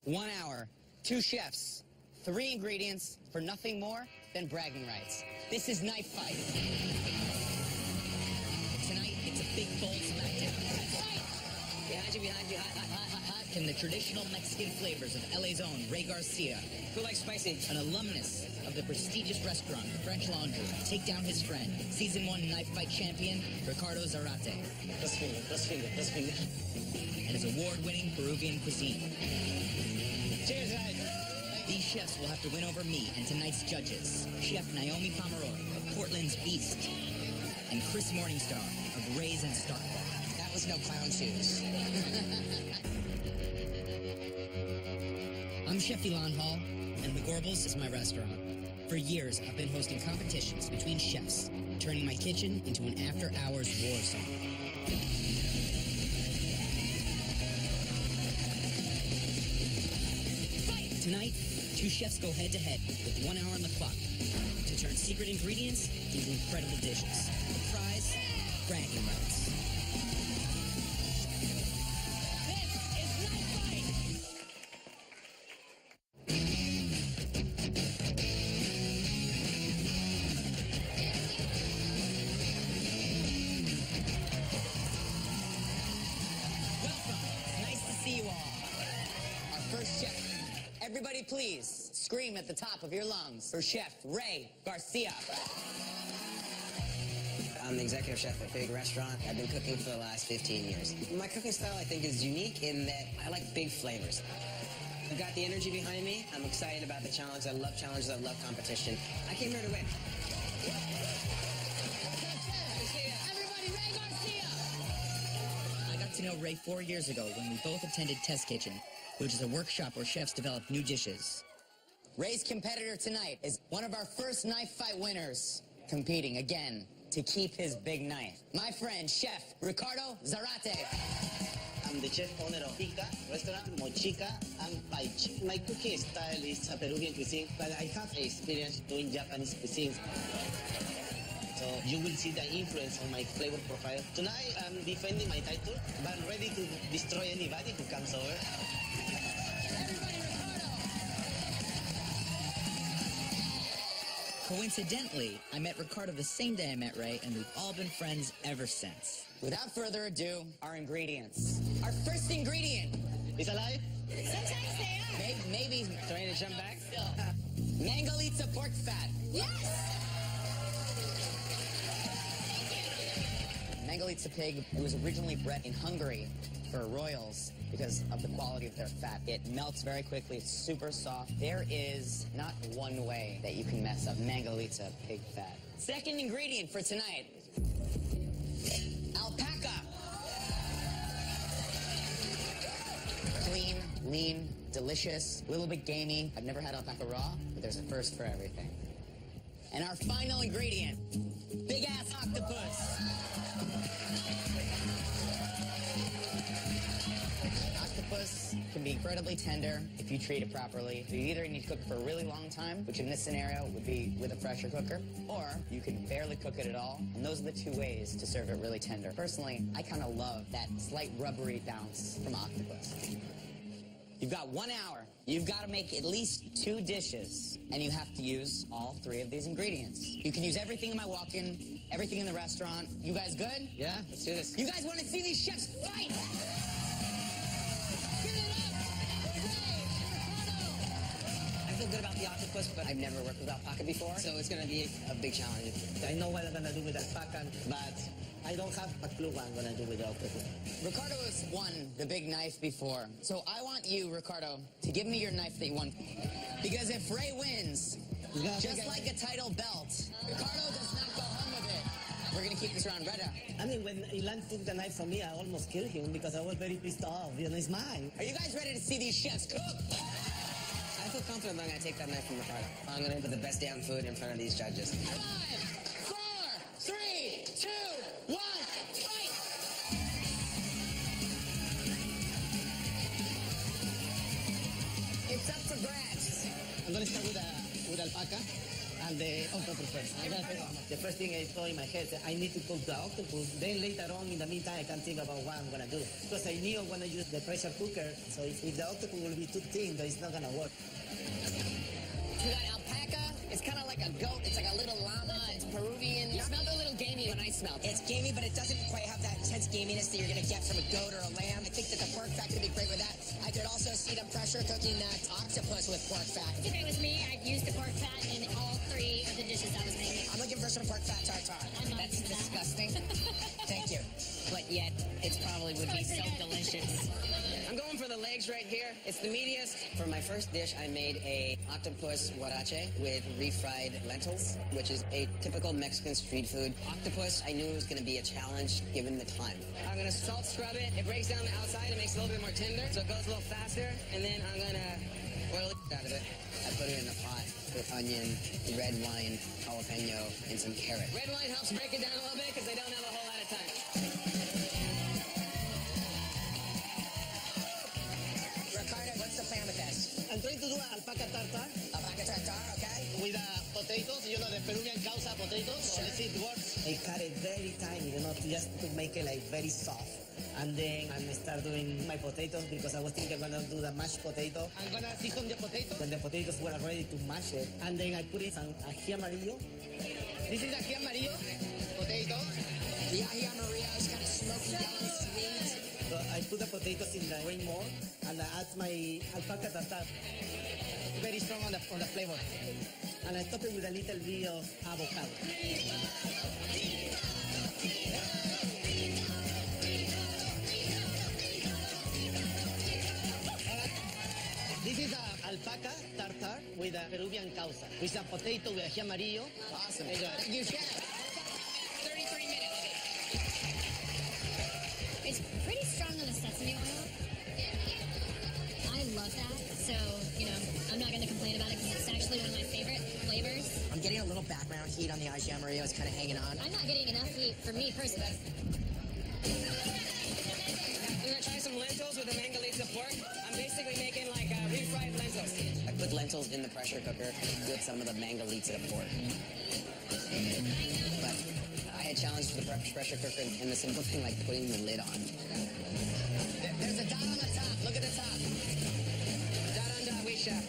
1 hour, 2 chefs, 3 ingredients for nothing more than bragging rights. This is Knife Fight. Tonight, it's a big, bold smackdown. Behind you, hot, from the traditional Mexican flavors of LA's own Ray Garcia. Who likes spicy? An alumnus of the prestigious restaurant, French Laundry. Take down his friend, Season 1 Knife Fight champion, Ricardo Zarate. This finger. And his award-winning Peruvian cuisine. Cheers, guys. These chefs will have to win over me and tonight's judges, Chef Naomi Pomeroy of Portland's Beast, and Chris Morningstar of Ray's and Stark. That was no clown shoes. I'm Chef Ilan Hall, and the Gorbals is my restaurant. For years, I've been hosting competitions between chefs, turning my kitchen into an after-hours war zone. Tonight, 2 chefs go head-to-head with 1 hour on the clock to turn secret ingredients into incredible dishes. The prize, bragging rights. This is Knife Fight! Welcome. It's nice to see you all. Our first chef. Everybody please scream at the top of your lungs for Chef Ray Garcia. I'm the executive chef at Big Restaurant. I've been cooking for the last 15 years. My cooking style, I think, is unique in that I like big flavors. I've got the energy behind me. I'm excited about the challenge. I love challenges. I love competition. I came here to win. Everybody, Ray Garcia! I got to know Ray 4 years ago when we both attended Test Kitchen, which is a workshop where chefs develop new dishes. Ray's competitor tonight is one of our first Knife Fight winners, competing again to keep his big knife. My friend, Chef Ricardo Zarate. I'm the chef owner of Pica Restaurant, Mochica, and Paichi. My cooking style is a Peruvian cuisine, but I have experience doing Japanese cuisine. So you will see the influence on my flavor profile. Tonight, I'm defending my title, but I'm ready to destroy anybody who comes over. Coincidentally, I met Ricardo the same day I met Ray, and we've all been friends ever since. Without further ado, our ingredients. Our first ingredient. Is alive? Sometimes they are. Maybe trying to jump back? Mangalitsa pork fat. Yes! Mangalitsa pig, it was originally bred in Hungary for royals because of the quality of their fat. It melts very quickly, it's super soft. There is not one way that you can mess up Mangalitsa pig fat. Second ingredient for tonight, alpaca. Clean, lean, delicious, a little bit gamey. I've never had alpaca raw, but there's a first for everything. And our final ingredient, big ass octopus. Octopus can be incredibly tender if you treat it properly. You either need to cook it for a really long time, which in this scenario would be with a pressure cooker, or you can barely cook it at all, and those are the 2 ways to serve it really tender. Personally, I kind of love that slight rubbery bounce from octopus. You've got 1 hour. You've got to make at least 2 dishes, and you have to use all 3 of these ingredients. You can use everything in my walk-in, everything in the restaurant. You guys good? Yeah, let's do this. You guys want to see these chefs fight? Give it up! I feel good about the octopus, but I've never worked with alpaca before, so it's going to be a big challenge. I know what I'm going to do with alpaca, but I don't have a clue what I'm going to do with the octopus. Ricardo has won the big knife before, so I want you, Ricardo, to give me your knife that you won. Because if Ray wins, just like a title belt, Ricardo does not go home with it. We're going to keep this round right up. I mean, when Ilan took the knife from me, I almost killed him because I was very pissed off. You know, it's mine. Are you guys ready to see these chefs cook? I feel confident I'm going to take that knife from Ricardo. I'm going to put the best damn food in front of these judges. 5, 4, 3, 2, 1, fight! It's up for grabs. I'm going to start with alpaca. and the octopus first. The first thing I thought in my head, I need to cook the octopus. Then later on, in the meantime, I can think about what I'm gonna do. Because I knew I'm gonna use the pressure cooker, so if the octopus will be too thin, then it's not gonna work. We got alpaca. It's kind of like a goat. It's like a little llama. It's Peruvian. It smelled a little gamey when I smelled it. It's gamey, but it doesn't quite have that intense gaminess that you're going to get from a goat or a lamb. I think that the pork fat could be great with that. I could also see them pressure cooking that octopus with pork fat. If it was me, I'd use the pork fat in all three of the dishes I was making. I'm looking for some pork fat tartare. I'm not That's into that. disgusting. Thank you. But yet, it probably would be so Probably pretty good. delicious. I'm going for the legs right here. It's the meatiest. For my first dish, I made a octopus huarache with refried lentils, which is a typical Mexican street food. Octopus, I knew it was going to be a challenge given the time. I'm going to salt scrub it. It breaks down the outside. It makes it a little bit more tender, so it goes a little faster. And then I'm going to oil it out of it. I put it in a pot with onion, red wine, jalapeno, and some carrot. Red wine helps break it down a little bit because they don't have a whole lot of time. Ricardo, what's the plan with this? I'm trying to do an alpaca tartar Alpaca tartare, okay? with potatoes, the Peruvian causa potatoes. So let's see if it works. I cut it very tiny, just to make it like very soft. And then I'm gonna start doing my potatoes because I was thinking I'm gonna do the mashed potato. I'm gonna season the potato when the potatoes were ready to mash it. And then I put in some ají amarillo. This is ají amarillo potato. The ají amarillo is kind of smoky, yellow, sweet. So I put the potatoes in the ring more and I add my alpaca tartar. Very strong on the flavor. And I top it with a little bit of avocado. This is a alpaca tartar with a Peruvian causa. With a potato with ají amarillo. Awesome. You can. 33 minutes. It's pretty strong on the sesame oil. I love that. So, I'm not going to complain about it because it's actually one of my favorite flavors. I'm getting a little background heat on the ají amarillo. It's kind of hanging on. I'm not getting enough heat for me personally. I'm gonna try some lentils with the mangalita pork. I'm basically making like refried lentils. I put lentils in the pressure cooker with some of the mangalita pork. But I had challenged the pressure cooker in the simple thing like putting the lid on. There's a dot on the top. Look at the top. Dot on dot, we chef.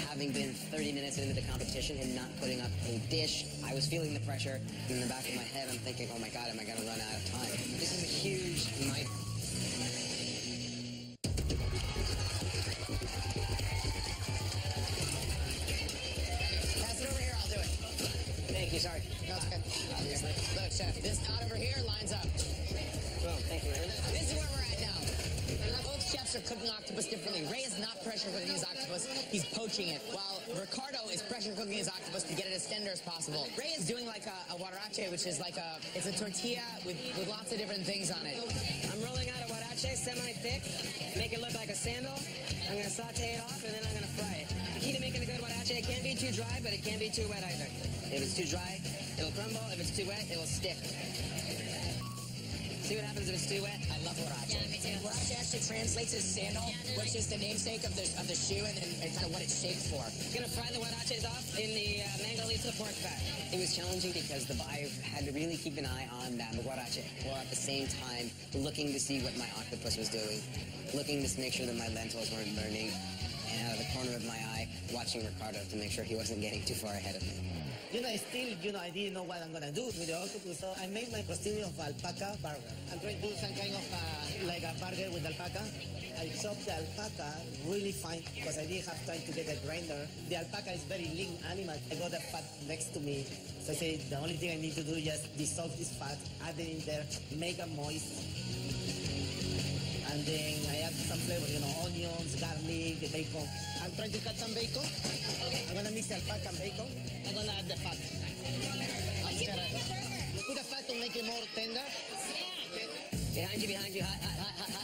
Having been 30 minutes into the competition and not putting up a dish, I was feeling the pressure. In the back of my head, I'm thinking, oh my God, am I going to run out of time? This is a huge night. Pass it over here, I'll do it. Thank you, sorry. No, it's good. Obviously. Look, chef, this dot over here lines up. Boom, thank you. This is where we're at now. Both chefs are cooking octopus differently. Ray is not pressure cooking his octopus, he's poaching it, while Ricardo is pressure cooking his octopus to get it as tender as possible. Ray is doing like a huarache, which is like it's a tortilla with lots of different things on it. I'm rolling out a huarache, semi-thick, make it look like a sandal. I'm gonna saute it off and then I'm gonna fry it. The key to making a good huarache, it can't be too dry, but it can't be too wet either. If it's too dry, it'll crumble. If it's too wet, it will stick. See what happens if it's too wet? I love huarache. Yeah, me too. Huarache actually translates as sandal, which is the namesake of the shoe and kind of what it's shaped for. Gonna fry the huaraches off in the mangalita pork fat. It was challenging because the buyer had to really keep an eye on that huarache, while at the same time looking to see what my octopus was doing, looking to make sure that my lentils weren't burning, and out of the corner of my eye, watching Ricardo to make sure he wasn't getting too far ahead of me. I didn't know what I'm gonna do with the octopus. So I made my costume of alpaca burger. I'm trying to do some kind of like a burger with alpaca. I chopped the alpaca really fine because I didn't have time to get a grinder. The alpaca is very lean animal. I got the fat next to me. So I said the only thing I need to do is just dissolve this fat, add it in there, make it moist. And then I add some flavor, onions, garlic, bacon. I'm trying to cut some bacon. I'm gonna mix the alpaca and bacon. I'm gonna add the fat. Put the fat to make it more tender. Behind you.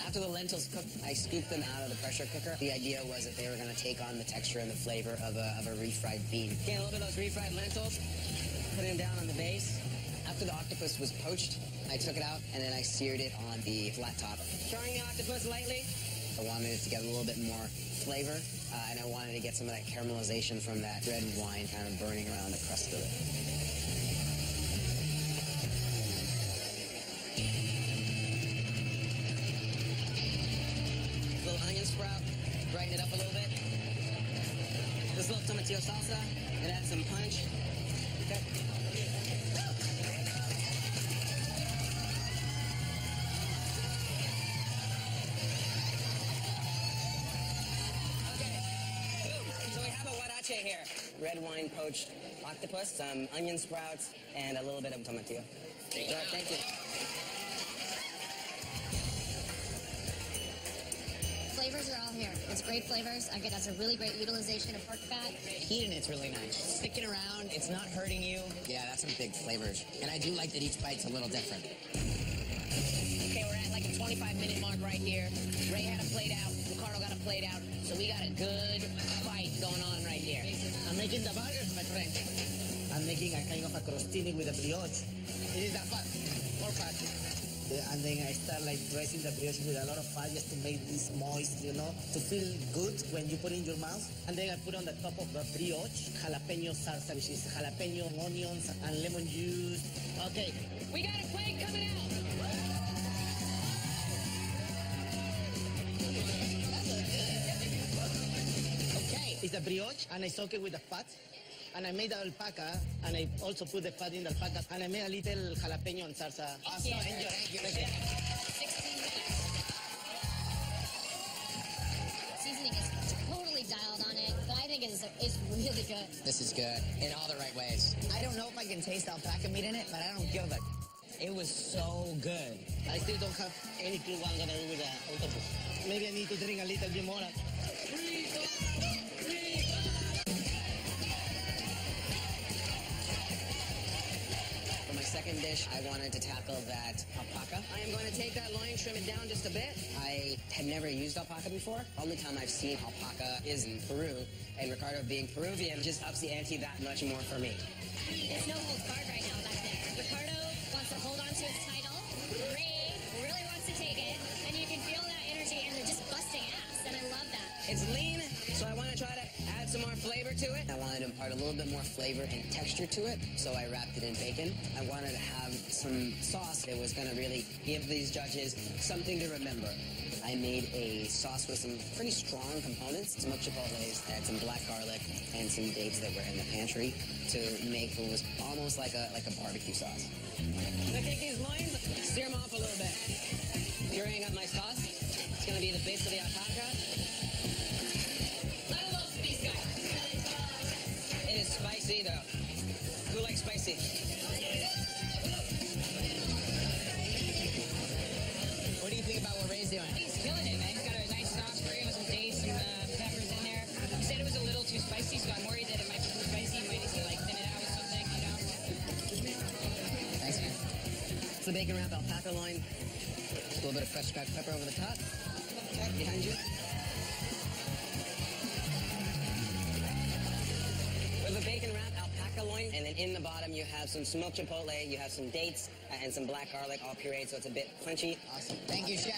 After the lentils cooked, I scooped them out of the pressure cooker. The idea was that they were going to take on the texture and the flavor of a refried bean. Get a little bit of those refried lentils, put them down on the base. After the octopus was poached, I took it out and then I seared it on the flat top. Charring the octopus lightly, I wanted it to get a little bit more flavor, and I wanted to get some of that caramelization from that red wine kind of burning around the crust of it. Little onion sprout, brighten it up a little bit. This little tomatillo salsa, it adds some punch. Okay. So we have a huarache here. Red wine poached octopus, some onion sprouts, and a little bit of tomatillo. Thank you. Flavors are all here. It's great flavors. I get that's a really great utilization of pork fat. Heat in it's really nice. Sticking around, it's not hurting you. Yeah, that's some big flavors. And I do like that each bite's a little different. Okay, we're at like a 25-minute mark right here. Ray had a plate out. Ricardo got a plate out. So we got a good fight going on right here. I'm making the burgers, my friend. I'm making a kind of a crostini with a brioche. It is that fat, more fat. And then I start like dressing the brioche with a lot of fat just to make this moist, you know, to feel good when you put it in your mouth. And then I put on the top of the brioche jalapeno salsa, which is jalapeno, onions, and lemon juice. Okay. We got a plate coming out. Okay. It's a brioche, and I soak it with the fat. And I made the alpaca, and I also put the fat in the alpaca, and I made a little jalapeno and salsa. Awesome. Yeah. Enjoy. Thank you. 16 minutes. Seasoning is totally dialed on it, but I think it's really good. This is good in all the right ways. I don't know if I can taste alpaca meat in it, but I don't give a... It was so good. I still don't have any clue what I'm gonna do with the octopus. Maybe I need to drink a little bit more. For my second dish, I wanted to tackle that alpaca. I am going to take that loin, trim it down just a bit. I had never used alpaca before. Only time I've seen alpaca is in Peru, and Ricardo being Peruvian just ups the ante that much more for me. There's no holds barred right now back there. Ricardo wants to hold on to his title. Ray really wants to take it, and you can feel that energy, and they're just busting ass, and I love that. It's lean, so I want to try to add some more flavor to it. I wanted to impart a little bit more flavor and texture to it, so I wrapped it in bacon. I wanted to have some sauce that was going to really give these judges something to remember. I made a sauce with some pretty strong components, smoked chipotles, I had some black garlic, and some dates that were in the pantry to make what was almost like a barbecue sauce. I'm going to take these loins, sear them off a little bit. Pureeing up my sauce. It's going to be the base of the alpaca. I love these guys. It is spicy though. Who likes spicy? What do you think about what Ray's doing? He's killing it, man. He's got a nice sauce for you with some dates, some peppers in there. He said it was a little too spicy, so I'm worried that it might be too spicy. You might need to like thin it out with something, you know? Thanks, man. It's the bacon wrap alpaca loin. A little bit of fresh cracked pepper over the top. Okay, behind you. With the bacon wrap alpaca loin, and then in the bottom you have some smoked chipotle, you have some dates, and some black garlic, all pureed, so it's a bit crunchy. Awesome. Thank you, Chef.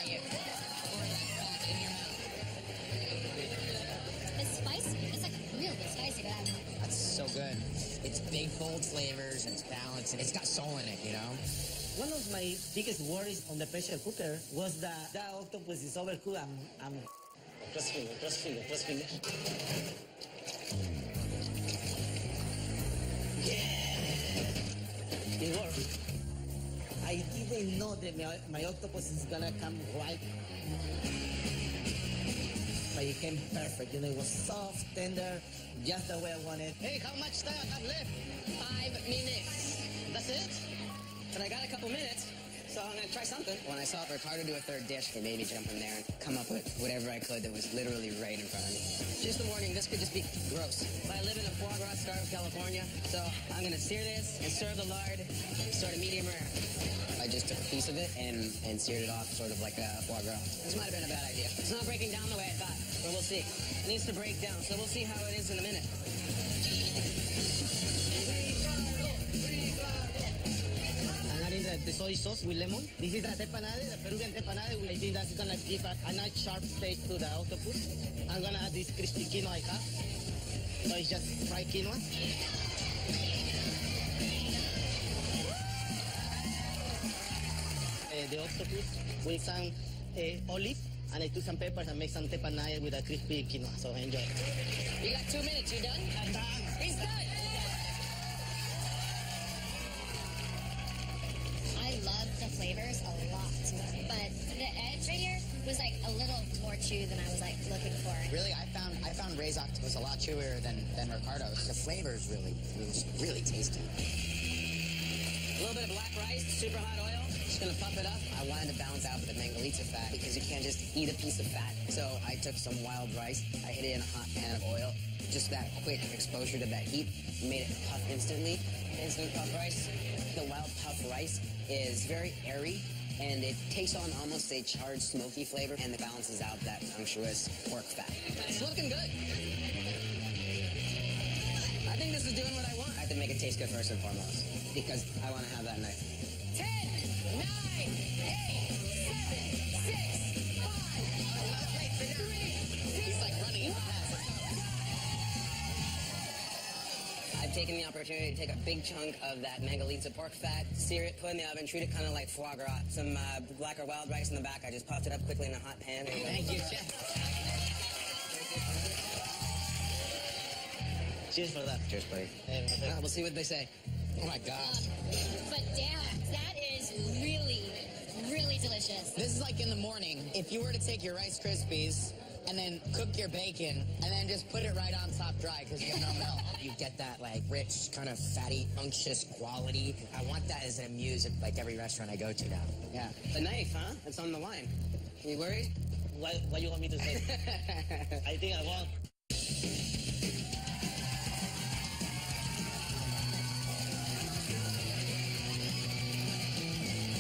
It's spicy. It's like real good spicy, but I don't know. That's so good. It's big, bold flavors, and it's balanced, and it's got soul in it, you know? One of my biggest worries on the pressure cooker was that the octopus is overcooked and press finger. Yeah! It worked. I didn't know that my octopus is gonna come right. But it came perfect. You know, it was soft, tender, just the way I wanted. Hey, how much time I have left? 5 minutes. That's it? But I got a couple minutes, so I'm gonna try something. When I saw Ricardo do a third dish, it made me jump in there and come up with whatever I could that was literally right in front of me. Just a warning, this could just be gross. I live in the foie gras star of California, so I'm gonna sear this and serve the lard sort of medium rare. I just took a piece of it and seared it off sort of like a foie gras. This might have been a bad idea. It's not breaking down the way I thought, but we'll see. It needs to break down, so we'll see how it is in a minute. I'm adding the soy sauce with lemon. This is the tepanade, the Peruvian tepanade. I think that's gonna give a nice sharp taste to the octopus. I'm gonna add this crispy quinoa I have. So it's just fried quinoa. The octopus with some olive, and I took some peppers and make some tepanade with a crispy quinoa. So enjoy. You got 2 minutes. You done? I'm done. He's done. I love the flavors a lot, but the edge right here was like a little more chew than I was like looking for. Really, I found Ray's octopus a lot chewier than Ricardo's. The flavor is really tasty. A little bit of black rice, super hot oil. Just gonna puff it up. I wanted to balance out with the Mangalitsa fat because you can't just eat a piece of fat. So I took some wild rice. I hit it in a hot pan of oil. Just that quick exposure to that heat made it puff instantly. Instant puff rice. The wild puff rice is very airy, and it takes on almost a charred, smoky flavor, and it balances out that unctuous pork fat. It's looking good. I think this is doing what I want. I have to make it taste good first and foremost, because I want to have that night. 10, 9, 8, 7, 6, 5, 4, 3, 2, He's like running in the past. I've taken the opportunity to take a big chunk of that Mangalitsa pork fat, sear it, put it in the oven, treat it kind of like foie gras. Some black or wild rice in the back. I just puffed it up quickly in a hot pan. Thank you, Chef. Cheers for that. Cheers, buddy. We'll see what they say. Oh my gosh. But damn, that is really, really delicious. This is like in the morning. If you were to take your Rice Krispies and then cook your bacon and then just put it right on top dry because you have no milk, you get that like rich, kind of fatty, unctuous quality. I want that as an amuse at like every restaurant I go to now. Yeah. The knife, huh? It's on the line. You worried? What you want me to say? I think I won't.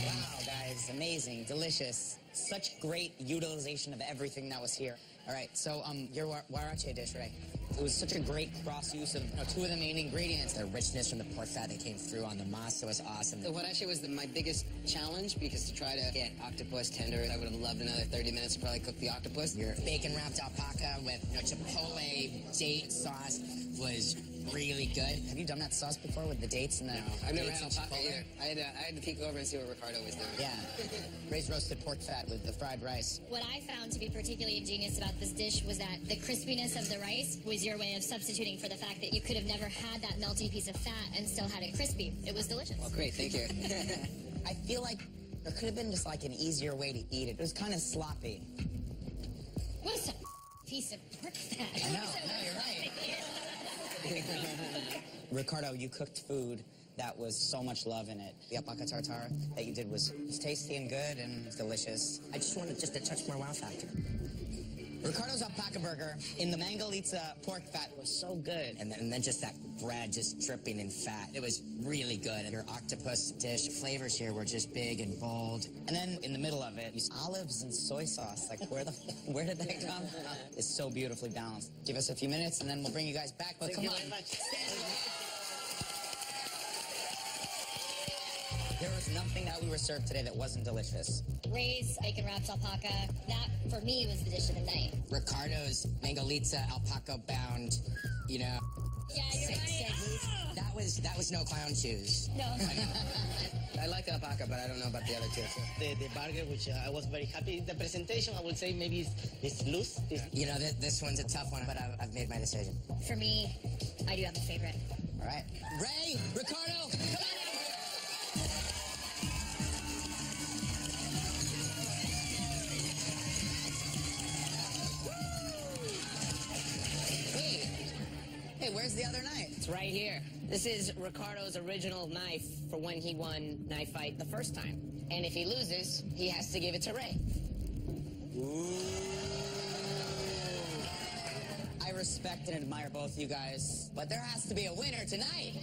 Wow, guys, amazing, delicious. Such great utilization of everything that was here. All right, so your huarache dish, Ray. It was such a great cross use of two of the main ingredients. The richness from the pork fat that came through on the masa was awesome. The huarache was my biggest challenge because to try to get octopus tender, I would have loved another 30 minutes to probably cook the octopus. Your bacon wrapped alpaca with chipotle date sauce was really good. Have you done that sauce before with the dates and the I've never dates had and alpaca chipotle? either. I had to peek over and see what Ricardo was doing. Yeah. Raised roasted pork fat with the fried rice. What I found to be particularly ingenious about this dish was that the crispiness of the rice was your way of substituting for the fact that you could have never had that melty piece of fat and still had it crispy. It was delicious. Well, great, thank you. I feel like there could have been just like an easier way to eat it. It was kind of sloppy. What a piece of pork fat. I know, you're right. Ricardo, you cooked food that was so much love in it. The alpaca tartare that you did was tasty and good and delicious. I just wanted just a touch more wow factor. Ricardo's alpaca burger in the Mangalitsa pork fat was so good. And then just that bread just dripping in fat. It was really good. And your octopus dish flavors here were just big and bold. And then in the middle of it, you olives and soy sauce. Like where did that come from? It's so beautifully balanced. Give us a few minutes and then we'll bring you guys back. But Thank come you on. very much. There was nothing that we were served today that wasn't delicious. Ray's bacon wrapped alpaca. That, for me, was the dish of the night. Ricardo's Mangalitsa alpaca bound, Yeah, you're right. that was no clown shoes. No. I like alpaca, but I don't know about the other two. The burger, which I was very happy. The presentation, I would say maybe it's loose. This one's a tough one, but I've made my decision. For me, I do have a favorite. All right. Ray, Ricardo, come on in. Hey, where's the other knife? It's right here. This is Ricardo's original knife for when he won Knife Fight the first time. And if he loses, he has to give it to Ray. I respect and admire both you guys, but there has to be a winner tonight.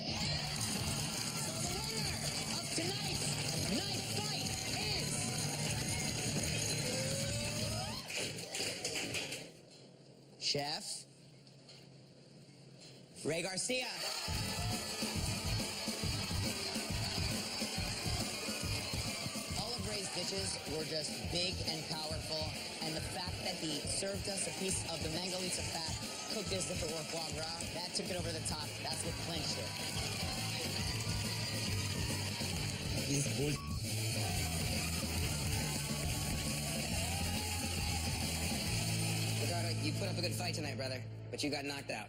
So the winner of tonight's Knife Fight is... Chef Ray Garcia. dishes were just big and powerful, and the fact that he served us a piece of the Mangalitsa fat cooked as if it were foie gras, that took it over the top. That's what clinched it. This bull. Ricardo, you put up a good fight tonight, brother, but you got knocked out.